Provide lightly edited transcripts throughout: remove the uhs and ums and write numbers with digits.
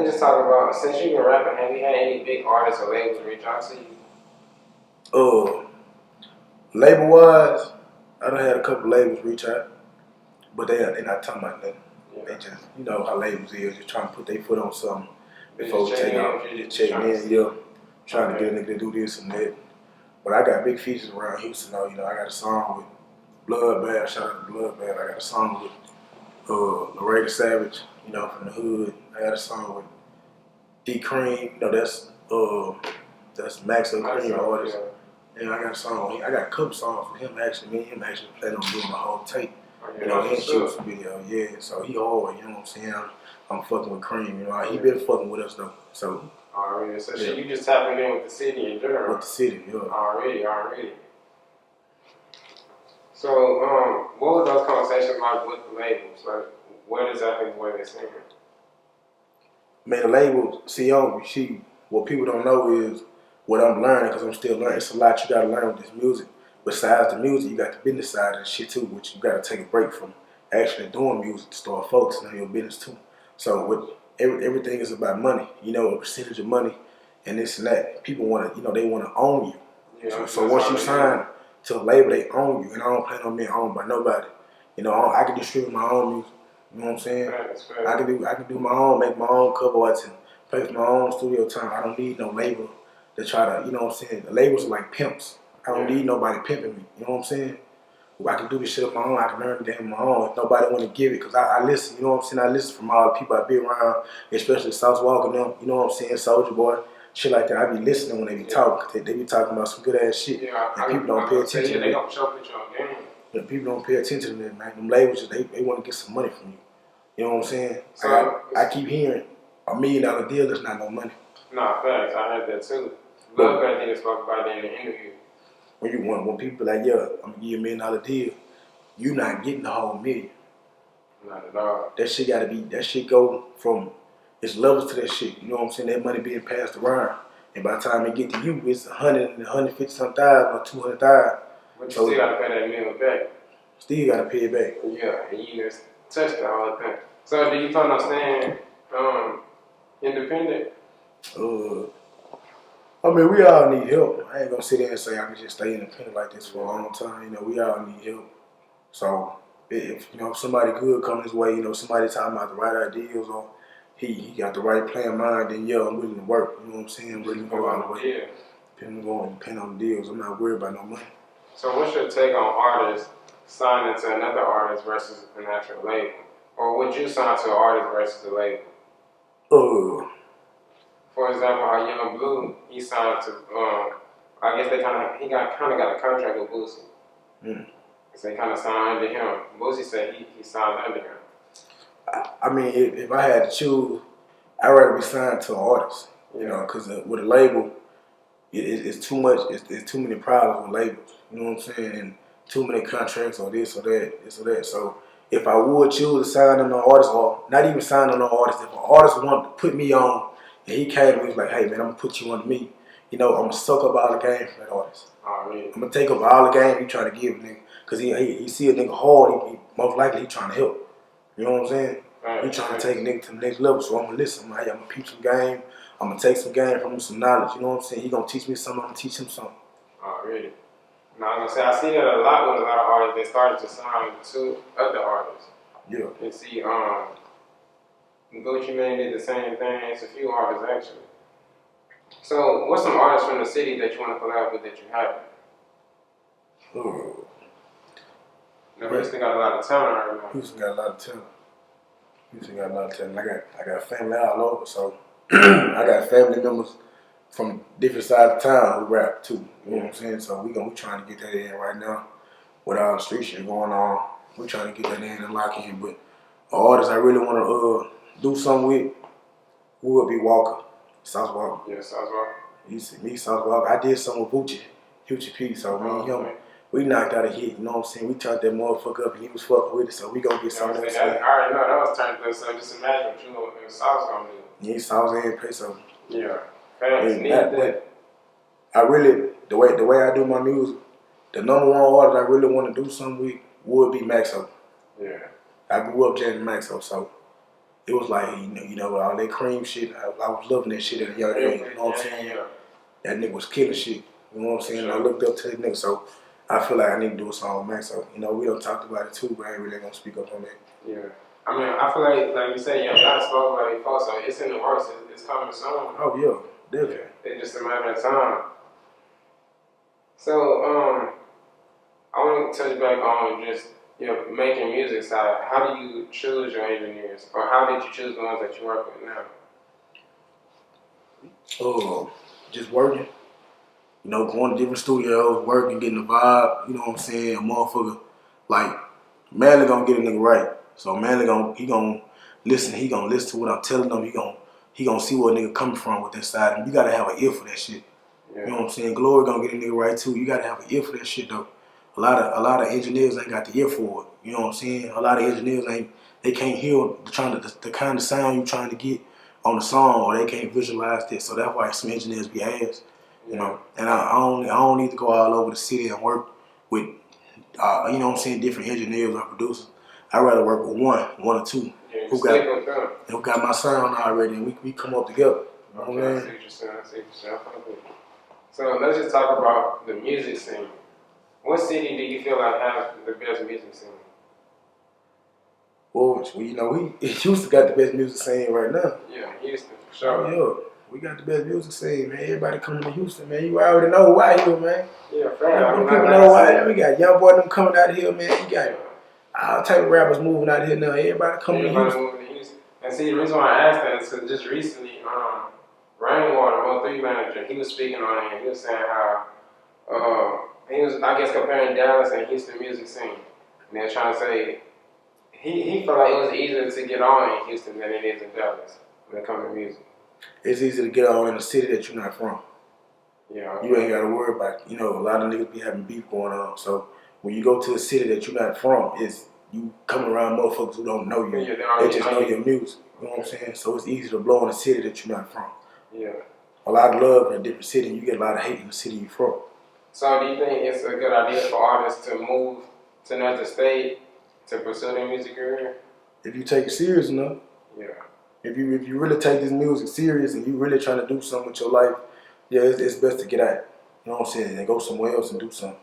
just talk about, since you've been rapping, have you had any big artists or labels reach out to you? Label wise, I done had a couple labels reach out, but they're not talking about nothing. Yeah. They just, you know how labels is, just trying to put their foot on something before take off. Just checking in, yeah. Trying to get a nigga to do this and that. But I got big features around Houston though. You know, I got a song with Bloodbath, shout out to Bloodbath. I got a song with Loretta Savage, you know, from the hood. I got a song with D Cream, you know, that's Max and Cream artist. And I got a song, I got a couple songs with him actually. Me and him actually planning on doing the whole tape. You know, and shoot some video, yeah. So he hard, you know what I'm saying? I'm fucking with Cream, you know. He been fucking with us though. So already. So you just tapping in with the city in general. With the city, yeah. Already. So, what was those conversations like with the labels? Like, what exactly were they saying? Man, the labels, what people don't know is what I'm learning, because I'm still learning. It's a lot you gotta learn with this music. Besides the music, you got the business side of the shit too, which you gotta take a break from actually doing music to start focusing on your business too. So with everything is about money, you know, a percentage of money and this and that. People wanna, you know, they wanna own you. Yeah, so once you sign to a label, they own you, and I don't plan on being owned by nobody. You know, I can distribute my own music. You know what I'm saying? Fair. I can do my own, make my own cover arts and pay for my own studio time. I don't need no label to try to, you know what I'm saying? The labels are like pimps. I don't need nobody pimping me. You know what I'm saying? I can do this shit on my own. I can learn it on my own. If nobody want to give it, because I listen. You know what I'm saying? I listen from all the people I be around, especially South Walk and them. You know what I'm saying? Soldier Boy, shit like that. I be listening when they be talking. They be talking about some good ass shit. Yeah, and people don't pay attention to that. They don't show put you on game. Yeah, people don't pay attention to that, man. Them labels, they want to get some money from you. You know what I'm saying? So I keep hearing $1 million deal is not no money. Nah, facts. I heard that too. Love that nigga spoke about that in the interview. When people be like, yeah, I'm gonna give you $1 million deal, you not getting the whole million. Not at all. That shit go from, it's levels to that shit. You know what I'm saying? That money being passed around. And by the time it get to you, it's 100 and 150 some thousand or 200,000. But you still gotta pay that $1 million back. Still gotta pay it back. Yeah, and you just touched the whole thing. So do you plan on staying independent? I mean, we all need help. I ain't gonna sit there and say I can just stay independent like this for a long time. You know, we all need help. So if you know somebody good come his way, you know, somebody talking about the right ideas or he got the right plan in mind, then yeah, I'm willing to work. You know what I'm saying? I'm willing to go all the way. Yeah. Depending on the deals. I'm not worried about no money. So what's your take on artists signing to another artist versus an actual label? Or would you sign to an artist versus a label? For example, how Young Blue, he signed to, I guess he kind of got a contract with Boosie. So he kind of signed under him. Boosie said he signed under him. I mean, if I had to choose, I'd rather be signed to an artist. You know, because with a label, it's too much. It's too many problems with labels. You know what I'm saying? And too many contracts or this or that. So if I would choose to sign on an artist, or not even sign on an artist, if an artist wanted to put me on, and he came to me, he was like, hey man, I'm gonna put you under me. You know, I'm gonna suck up all the game from that artist. Really? I'm gonna take up all the game he trying to give a nigga. Cause he see a nigga hard, he most likely he trying to help. You know what I'm saying? Right. He trying to take a nigga to the next level. So I'm gonna listen. I'm gonna peep some game. I'm gonna take some game from him, some knowledge. You know what I'm saying? He gonna teach me something. I'm gonna teach him something. Really? No, I was gonna say I see that a lot with a lot of artists. They started to sign to other artists. Yeah. And see, Gucci Mane did the same thing. It's a few artists actually. So, what's some artists from the city that you want to collab with that you haven't? Houston got a lot of talent right now. Houston got a lot of talent. I got family all over, so I got family members from different sides of town who rap too. You know what I'm saying? So we trying to get that in right now with all the street shit going on. We trying to get that in and lock in. But an artist I really want to do something with would be Walker, South Walker. Yeah, South Walker. You see me, South Walker. I did something with Future P. So me and him, we knocked out a hit. You know what I'm saying? We turned that motherfucker up and he was fucking with it. So we gonna get something else. I already know that was turned up. So just imagine what you and South's gonna do. Yeah, South's and pay something. Yeah. I really, the way I do my music, the number one artist I really want to do something with would be Maxo. Yeah. I grew up jamming Maxo, so it was like, all that cream shit. I was loving that shit at a young age. You know what I'm saying? Yeah. That nigga was killing shit. You know what I'm saying? Sure. I looked up to that nigga, so I feel like I need to do a song with Max. So, we done talked about it too, but I ain't really gonna speak up on that. Yeah. I mean, I feel like you said, y'all spoke about it before, so it's in the works. It's coming soon. Oh, yeah, definitely. Yeah. It's just a matter of time. So, I want to touch back on just, making music side. How do you choose your engineers? Or how did you choose the ones that you work with now? Just working. Going to different studios, working, getting the vibe, you know what I'm saying? A motherfucker, like, Manly gonna get a nigga right. So Manly he gonna listen to what I'm telling him. He gonna see where a nigga coming from with that side. And you gotta have an ear for that shit. Yeah. You know what I'm saying? Glory gonna get a nigga right too. You gotta have an ear for that shit though. A lot of engineers ain't got the ear for it. You know what I'm saying? A lot of engineers they can't hear the kind of sound you trying to get on the song, or they can't visualize that. So that's why some engineers be ass. You know, and I don't need to go all over the city and work with, you know what I'm saying, different engineers or producers. I'd rather work with one or two who got my sound already, and we come up together. You know what I see what you're saying. So let's just talk about the music scene. What city do you feel like has the best music scene? Well, Houston got the best music scene right now. Yeah, Houston, for sure. Oh, yeah. We got the best music scene, man. Everybody coming to Houston, man. You already know why here, man. Yeah, fair. People know why. We got young boy them coming out of here, man. We got all type of rappers moving out of here now. Everybody coming to Houston. And see, the reason why I asked that is because just recently, Rainwater, Mo3 manager, he was speaking on it, and he was saying how he was, I guess, comparing Dallas and Houston music scene. And they're trying to say he felt like it was easier to get on in Houston than it is in Dallas when it comes to music. It's easy to get on in a city that you're not from. Yeah. You ain't got to worry about, a lot of niggas be having beef going on. So when you go to a city that you're not from, you come around motherfuckers who don't know you. Yeah, they just know your music. You know what I'm saying? So it's easy to blow in a city that you're not from. Yeah. A lot of love in a different city, and you get a lot of hate in the city you're from. So do you think it's a good idea for artists to move to another state to pursue their music career? If you take it serious enough. Yeah. If you really take this music serious and you really trying to do something with your life, yeah, it's best to get out. You know what I'm saying? And go somewhere else and do something.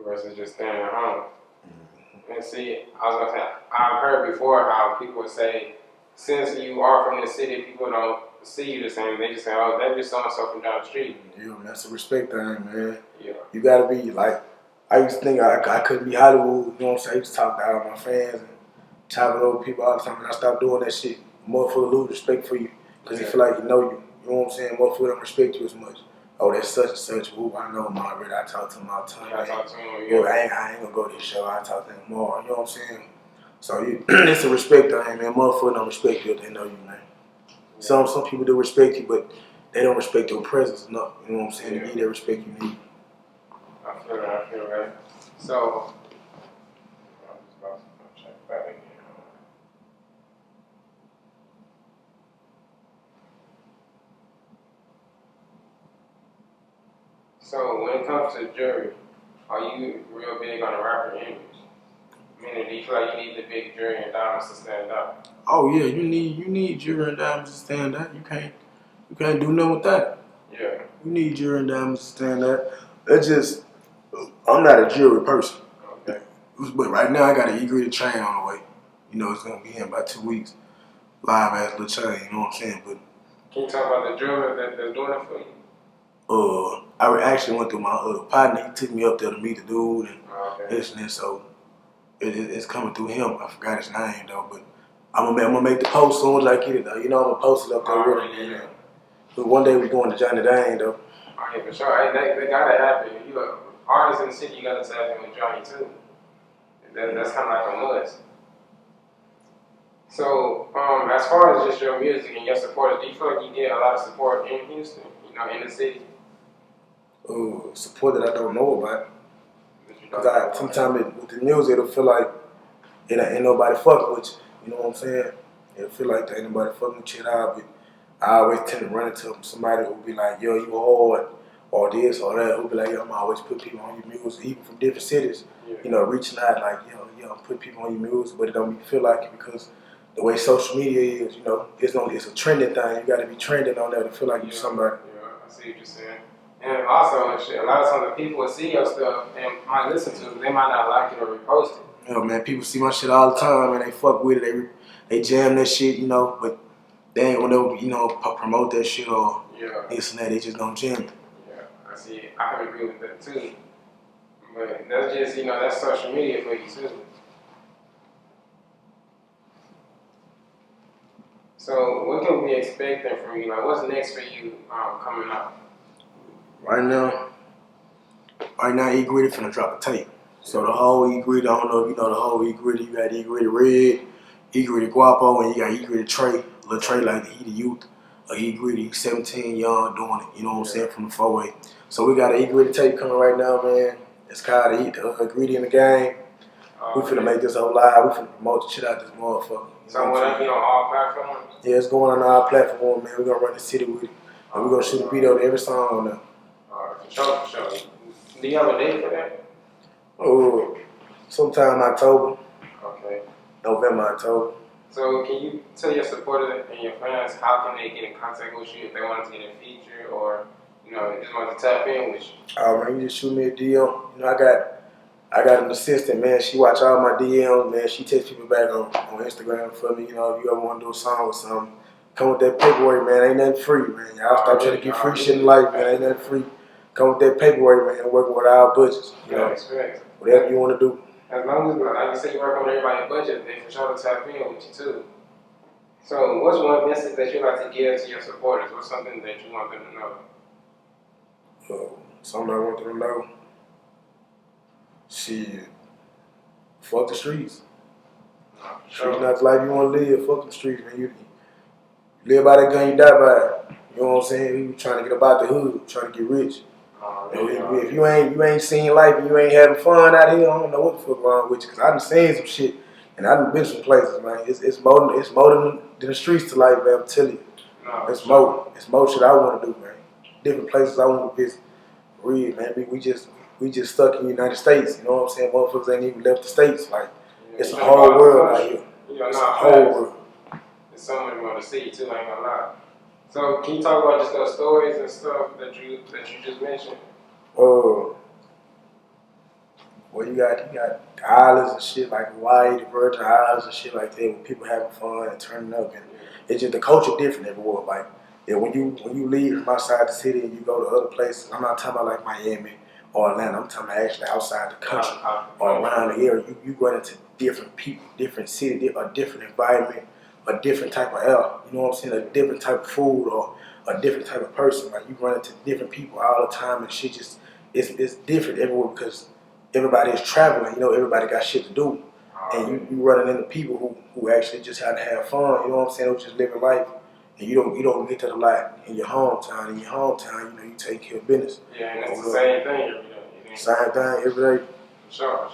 Versus just staying at home. Mm-hmm. And see, I was gonna say, I've heard before how people say, since you are from this city, people don't see you the same. They just say, oh, that be so and so from down the street. Yeah, that's a respect thing, man. Yeah. You gotta be like, I used to think I couldn't be Hollywood. You know what I'm saying? I used to talk to all my fans and talk with old people all the time, and I stopped doing that shit. Motherfucker lose respect for you because he feel like he know you. You know what I'm saying? Motherfucker don't respect you as much. Oh, that's such and such. Ooh, I know him already. I talk to him all the time. I talk to him. Yeah. I ain't gonna go to this show. I talk to him more. You know what I'm saying? So it's a respect thing, man. Motherfucker don't respect you if they know you, man. Yeah. Some people do respect you, but they don't respect your presence enough. You know what I'm saying? To give that respect you need. I feel right. So I'm just about to check back again. So when it comes to jury, are you real big on the rapper image? Meaning, do you feel like you need the big jury and diamonds to stand out? Oh yeah, you need jury and diamonds to stand out. You can't do nothing with that. Yeah. You need jury and diamonds to stand out. That's just, I'm not a jury person. Okay. But right now I got an Eatgreedy chain on the way. It's gonna be in about 2 weeks. Live ass little chain, you know what I'm saying? But can you talk about the jewelry that's doing it for you? I actually went through my partner. He took me up there to meet the dude and this and this. So it's coming through him. I forgot his name though, but I'm gonna make the post soon as I get it though. I'm gonna post it up there with him. Yeah. But one day we're going to Johnny Dang though. Oh yeah, for sure. Hey, they gotta happen. You artists in the city, you gotta tap in with Johnny too. That's kind of like a must. So, as far as just your music and your supporters, do you feel like you get a lot of support in Houston? In the city? Support that I don't know about. Because sometimes with the music, it'll feel like ain't nobody fucking with you. You know what I'm saying? It'll feel like there ain't nobody fucking with you at all. But I always tend to run into somebody who'll be like, yo, you hard, or this or that. Who'll be like, yo, I'm always put people on your music, even from different cities. Yeah. Reaching out like, yo, put people on your music, but it don't feel like it because the way social media is, you know, it's a trending thing. You got to be trending on there to feel like you're somebody. Yeah, I see what you're saying. And also, a lot of times the people will see your stuff and might listen to it, they might not like it or repost it. You know, man, people see my shit all the time and they fuck with it. They jam that shit, you know, but they ain't gonna, you know, promote that shit or this and that. They just don't jam it. Yeah, I see it. I can agree with that too. But that's just, you know, that's social media for you too. So what can we expect from you? Like, what's next for you coming up? Right now, Eatgreedy finna drop a tape. So the whole Eatgreedy, I don't know if you know the whole Eatgreedy. You got Eatgreedy Red, Eatgreedy Guapo, and you got Eatgreedy Trey. Little Trey like the Eater Youth. Eatgreedy 17, young, doing it. You know what I'm saying, from the 4-way. So we got an Eatgreedy tape coming right now, man. It's called Eatgreedy in the Game. We finna make this whole live. We finna promote the shit out this motherfucker. So will that be on all platforms? Yeah, it's going on all platforms, man. We're gonna run the city with it. And we're gonna shoot a video to every song on there. For sure. Do you have a date for that? Oh, sometime October. Okay. November, October. So can you tell your supporters and your fans how can they get in contact with you if they wanted to get a feature or, you know, just wanted to tap in with you? Oh man, you just shoot me a DM. You know, I got an assistant, man. She watch all my DMs, man. She takes people back on Instagram for me. You know, if you ever want to do a song or something, come with that paperwork, man. Ain't nothing free, man. Y'all stop trying to get free shit in life, man. Ain't nothing free. Come with that paperwork, man. Working with our budgets. You know, whatever you want to do. As long as, like you said, you work on everybody's budget, they for sure to tap in with you too. So, what's one message that you like to give to your supporters? What's something that you want them to know? Something I want them to know. Shit. Fuck the streets. Streets not the life you want to live. Fuck the streets, man. You live by that gun, you die by it. You know what I'm saying? You trying to get about the hood, trying to get rich. If you ain't seen life and you ain't having fun out here, I don't know what the fuck wrong with you. Cause I done seen some shit and I done been some places, man. It's more than the streets to life, man. I'm telling you. It's more shit I want to do, man. Different places I want to visit. Real, man. We just stuck in the United States. You know what I'm saying? Motherfuckers ain't even left the States. Like, it's a whole world out here. It's a whole world. There's so much more to see too, I ain't gonna lie. So can you talk about just those stories and stuff that you just mentioned? Well, you got islands and shit like Hawaii, the Virgin Islands and shit like that, where people having fun and turning up, and it's just the culture different everywhere. Like, yeah, when you leave from outside the city and you go to other places, I'm not talking about like Miami or Atlanta. I'm talking about actually outside the country or around the area. You run into different people, different city, a different environment, a different type of air. You know what I'm saying? A different type of food or a different type of person. Like, you run into different people all the time, and shit just it's different everywhere because everybody is traveling. You know, everybody got shit to do, and you running into people who actually just had to have fun. You know what I'm saying? Who just living life. And you don't get that a lot in your hometown. In your hometown, you know, you take care of business. Yeah, and it's the same thing every day. Same thing every day. Sure.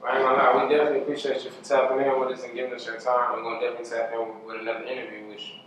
I ain't gonna lie, we definitely appreciate you for tapping in with us and giving us your time. We're gonna definitely tap in with another interview with you.